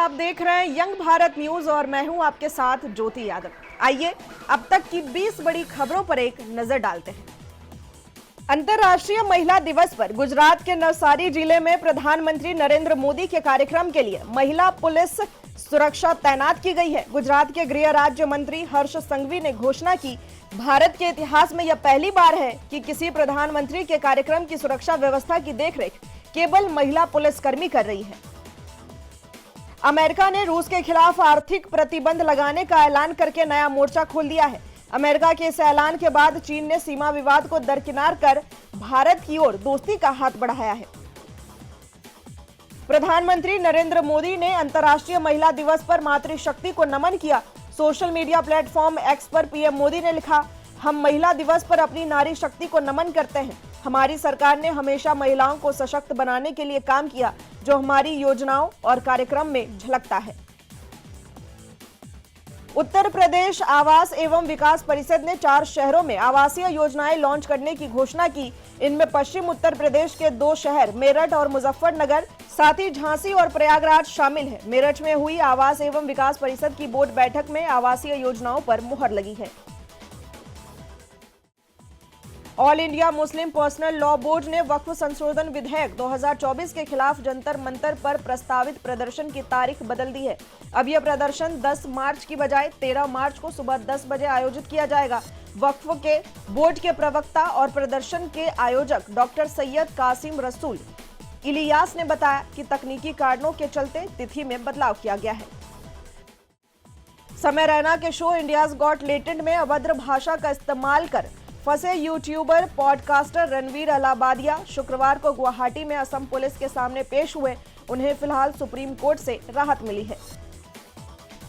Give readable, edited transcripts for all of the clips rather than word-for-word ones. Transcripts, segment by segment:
आप देख रहे हैं यंग भारत न्यूज और मैं हूं आपके साथ ज्योति यादव। आइए अब तक की 20 बड़ी खबरों पर एक नजर डालते हैं। अंतर्राष्ट्रीय महिला दिवस पर गुजरात के नवसारी जिले में प्रधानमंत्री नरेंद्र मोदी के कार्यक्रम के लिए महिला पुलिस सुरक्षा तैनात की गई है। गुजरात के गृह राज्य मंत्री हर्ष संघवी ने घोषणा की, भारत के इतिहास में यह पहली बार है कि किसी प्रधानमंत्री के कार्यक्रम की सुरक्षा व्यवस्था की देखरेख केवल महिला पुलिसकर्मी कर रही है। अमेरिका ने रूस के खिलाफ आर्थिक प्रतिबंध लगाने का ऐलान करके नया मोर्चा खोल दिया है। अमेरिका के इस ऐलान के बाद चीन ने सीमा विवाद को दरकिनार कर भारत की ओर दोस्ती का हाथ बढ़ाया है। प्रधानमंत्री नरेंद्र मोदी ने अंतर्राष्ट्रीय महिला दिवस पर मातृशक्ति को नमन किया। सोशल मीडिया प्लेटफॉर्म एक्स पर पीएम मोदी ने लिखा, हम महिला दिवस पर अपनी नारी शक्ति को नमन करते हैं। हमारी सरकार ने हमेशा महिलाओं को सशक्त बनाने के लिए काम किया, जो हमारी योजनाओं और कार्यक्रम में झलकता है। उत्तर प्रदेश आवास एवं विकास परिषद ने 4 शहरों में आवासीय योजनाएं लॉन्च करने की घोषणा की। इनमें पश्चिम उत्तर प्रदेश के 2 शहर मेरठ और मुजफ्फरनगर, साथ ही झांसी और प्रयागराज शामिल है। मेरठ में हुई आवास एवं विकास परिषद की बोर्ड बैठक में आवासीय योजनाओं पर मुहर लगी है। All India Muslim personal law board ने वक्फ संशोधन विधेयक 2024 के खिलाफ जंतर मंतर पर प्रस्तावित प्रदर्शन की तारीख बदल दी है। अब यह प्रदर्शन 10 मार्च की बजाय 13 मार्च को सुबह 10 बजे आयोजित किया जाएगा। वक्फ के बोर्ड के प्रवक्ता और प्रदर्शन के आयोजक डॉक्टर सैयद कासिम रसूल इलियास ने बताया कि तकनीकी कारणों के चलते तिथि में बदलाव किया गया है। समय रैना के शो इंडियाज गॉट टैलेंट में अभद्र भाषा का इस्तेमाल कर फंसे यूट्यूबर पॉडकास्टर रणवीर अलाहाबादिया शुक्रवार को गुवाहाटी में असम पुलिस के सामने पेश हुए। उन्हें फिलहाल सुप्रीम कोर्ट से राहत मिली है।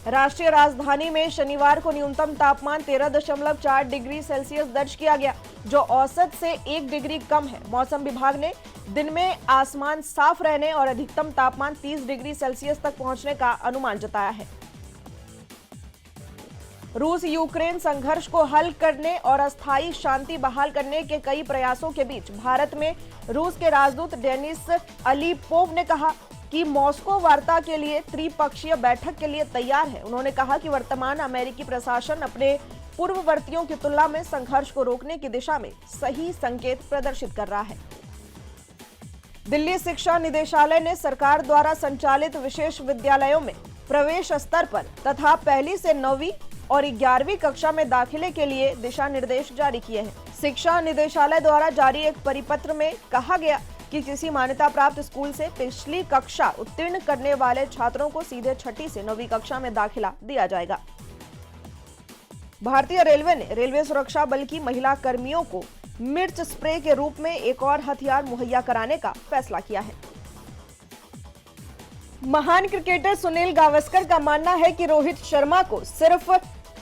राष्ट्रीय राजधानी में शनिवार को न्यूनतम तापमान 13.4 डिग्री सेल्सियस दर्ज किया गया, जो औसत से 1 डिग्री कम है। मौसम विभाग ने दिन में आसमान साफ रहने और अधिकतम तापमान 30 डिग्री सेल्सियस तक पहुंचने का अनुमान जताया है। रूस यूक्रेन संघर्ष को हल करने और अस्थायी शांति बहाल करने के कई प्रयासों के बीच भारत में रूस के राजदूत डेनिस अलीपोव ने कहा कि मॉस्को वार्ता के लिए त्रिपक्षीय बैठक के लिए तैयार है। उन्होंने कहा कि वर्तमान अमेरिकी प्रशासन अपने पूर्ववर्तियों की तुलना में संघर्ष को रोकने की दिशा में सही संकेत प्रदर्शित कर रहा है। दिल्ली शिक्षा निदेशालय ने सरकार द्वारा संचालित विशेष विद्यालयों में प्रवेश स्तर पर तथा 1 से 9वीं और 11वीं कक्षा में दाखिले के लिए दिशा निर्देश जारी किए हैं। शिक्षा निदेशालय द्वारा जारी एक परिपत्र में कहा गया कि किसी मान्यता प्राप्त स्कूल से पिछली कक्षा उत्तीर्ण करने वाले छात्रों को सीधे 6ठी से 9वीं कक्षा में दाखिला दिया जाएगा। भारतीय रेलवे ने रेलवे सुरक्षा बल की महिला कर्मियों को मिर्च स्प्रे के रूप में एक और हथियार मुहैया कराने का फैसला किया है। महान क्रिकेटर सुनील गावस्कर का मानना है कि रोहित शर्मा को सिर्फ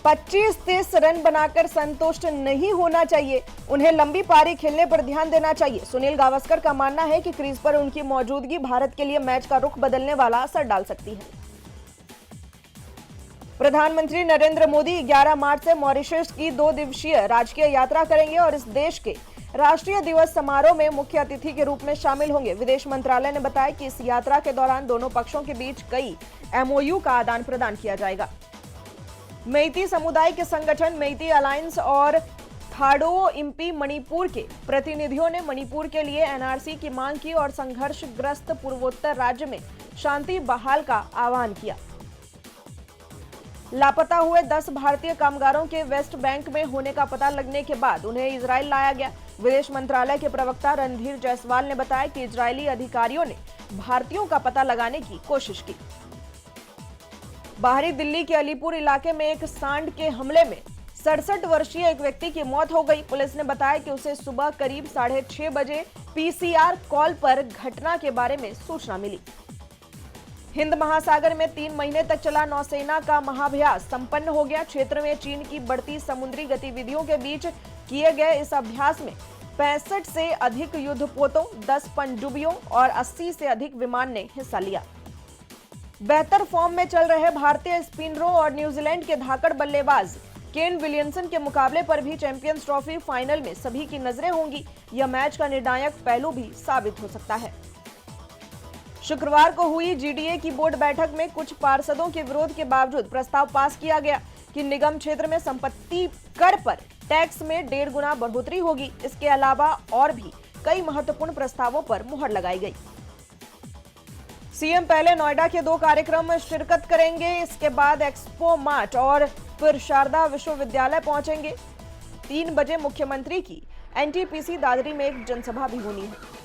25-30 रन बनाकर संतुष्ट नहीं होना चाहिए, उन्हें लंबी पारी खेलने पर ध्यान देना चाहिए। सुनील गावस्कर का मानना है कि क्रीज पर उनकी मौजूदगी भारत के लिए मैच का रुख बदलने वाला असर डाल सकती है। प्रधानमंत्री नरेंद्र मोदी 11 मार्च से मॉरिशस की 2 दिवसीय राजकीय यात्रा करेंगे और इस देश के राष्ट्रीय दिवस समारोह में मुख्य अतिथि के रूप में शामिल होंगे। विदेश मंत्रालय ने बताया कि इस यात्रा के दौरान दोनों पक्षों के बीच कई एमओयू का आदान प्रदान किया जाएगा। मेइती समुदाय के संगठन मेइती अलायंस और थाडो इम्पी मणिपुर के प्रतिनिधियों ने मणिपुर के लिए एनआरसी की मांग की और संघर्षग्रस्त पूर्वोत्तर राज्य में शांति बहाल का आह्वान किया। लापता हुए 10 भारतीय कामगारों के वेस्ट बैंक में होने का पता लगने के बाद उन्हें इजरायल लाया गया। विदेश मंत्रालय के प्रवक्ता रणधीर जायसवाल ने बताया कि इजरायली अधिकारियों ने भारतीयों का पता लगाने की कोशिश की। बाहरी दिल्ली के अलीपुर इलाके में एक सांड के हमले में 67 वर्षीय एक व्यक्ति की मौत हो गई। पुलिस ने बताया कि उसे सुबह करीब 6:30 बजे पीसीआर कॉल पर घटना के बारे में सूचना मिली। हिंद महासागर में 3 महीने तक चला नौसेना का महाअभ्यास संपन्न हो गया। क्षेत्र में चीन की बढ़ती समुद्री गतिविधियों के बीच किए गए इस अभ्यास में 65 से अधिक युद्धपोतों, 10 पनडुब्बियों और 80 से अधिक विमान ने हिस्सा लिया। बेहतर फॉर्म में चल रहे भारतीय स्पिनरों और न्यूजीलैंड के धाकड़ बल्लेबाज केन विलियमसन के मुकाबले पर भी चैंपियंस ट्रॉफी फाइनल में सभी की नजरें होंगी। यह मैच का निर्णायक पहलू भी साबित हो सकता है। शुक्रवार को हुई जीडीए की बोर्ड बैठक में कुछ पार्षदों के विरोध के बावजूद प्रस्ताव पास किया गया कि निगम क्षेत्र में संपत्ति कर पर टैक्स में 1.5 गुना बढ़ोतरी होगी। इसके अलावा और भी कई महत्वपूर्ण प्रस्तावों पर मुहर लगाई गई। सीएम पहले नोएडा के 2 कार्यक्रम में शिरकत करेंगे, इसके बाद एक्सपो मार्ट और फिर शारदा विश्वविद्यालय पहुंचेंगे। 3 बजे मुख्यमंत्री की एनटीपीसी दादरी में एक जनसभा भी होनी है।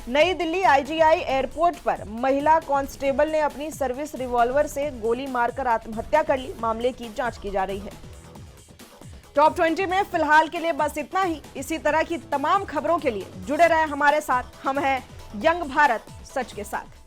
नई दिल्ली आईजीआई एयरपोर्ट पर महिला कांस्टेबल ने अपनी सर्विस रिवॉल्वर से गोली मारकर आत्महत्या कर ली। मामले की जांच की जा रही है। टॉप 20 में फिलहाल के लिए बस इतना ही। इसी तरह की तमाम खबरों के लिए जुड़े रहे हमारे साथ। हम हैं यंग भारत सच के साथ।